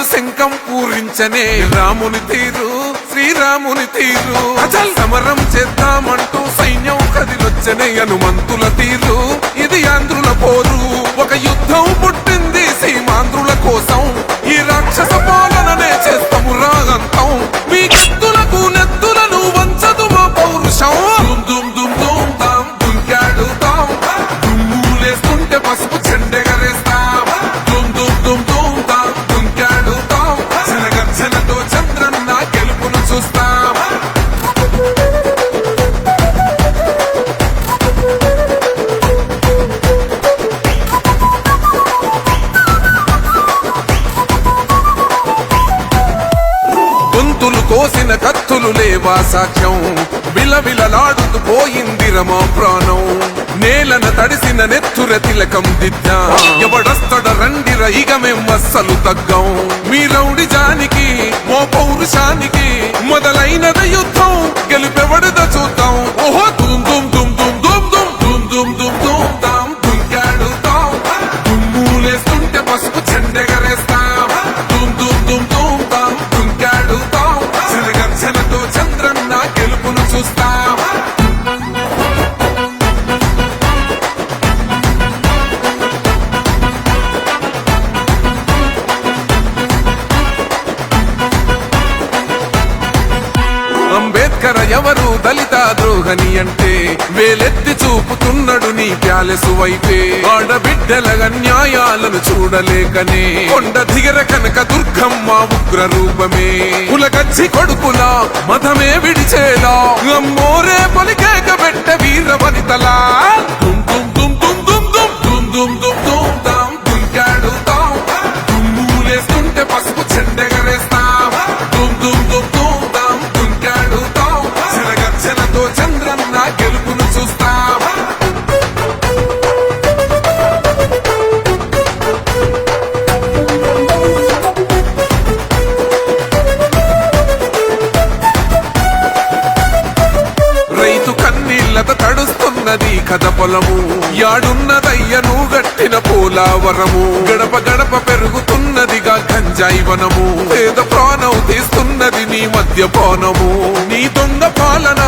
శంఖం పూరించనే రాముని తీరు శ్రీరాముని తీరు అచల్ సమరం చేద్దామంటూ సైన్యం కదిలొచ్చనే హనుమంతుల తీరు ఇది ఆంధ్రుల పోరు ఒక యుద్ధం పుట్టింది సీమాంధ్రుల కోసం ఈ రాక్షస పాలననే చేస్తాము రాగంతం మీ కత్తులకు నెత్తులను వంచదు మా పౌరుషం దుమ్ దుమ్ దుమ్ తాం దుంకాడుతాం దుమ్ములేస్తుంటే పసుపు చెండెగరేస్తాం దుమ్ దుమ్ దుమ్ దుమ్ తాం దుంకాడుతాం జనగర్జనతో చంద్రన్న గెలుపును చూస్తాం గొంతులు కోసిన కత్తులు లేవా సాక్ష్యం విలవిలలాడుతూ పోయింది రమా ప్రాణం నేలన తడిసిన నెత్తుర తిలకం దిద్దా ఎవడొస్తడ రండిర ఇక మేం అస్సలు తగ్గం మీ రౌడి జానికి మో పౌరుషానికి మొదలైనద యుద్ధం గెలుపెవడద చూద్దాం ఓహో దుమ్ దుమ్ దుమ్ దుమ్ దుమ్ దుమ్ దుమ్ దుమ్ దుమ్ దుమ్ తాం దుంకాడుతాం దుమ్ములేస్తుంటే పసుపు చెండెగరేస్తాం దుమ్ దుమ్ దుమ్ దుమ్ తాం దుంకాడుతాం జనగర్జనతో చంద్రన్న గెలుపును చూస్తాం అంబేద్కర్ ఎవరు దళిత ద్రోహని అంటే వేలెత్తి చూపుతున్నాడు నీ ప్యాలెసు వైపే ఆడబిడ్డల న్యాయాలను చూడలేకనే కొండ దిగర కనక దుర్గమ్మ ఉగ్ర రూపమే కులకచ్చి కొడుకులా మతమే విడిచేలా అమ్మోరే పలికేక పెట్ట వీర వనితలా దుమ్ దుమ్ దుమ్ దుమ్ దుమ్ దుమ్ దుమ్ దుమ్ దుమ్ తాం దుంకాడుతాం దుమ్ములేస్తుంటే పసుపు చెండెగరేస్తాం దుమ్ దుమ్ దుమ్ దుమ్ తాం దుంకాడుతాం జనగర్జనతో చంద్రన్న గెలుపును చూస్తాం రైతు కన్నీళ్లత తడుస్తున్నది కథ పొలము యాడున్నదయ్యను గట్టిన పోలావరము గడప గడప పెరుగుతున్నదిగా గంజాయి వనము పేద ప్రాణం తీస్తున్నది నీ మద్యపానము నీ దొంగ పాలన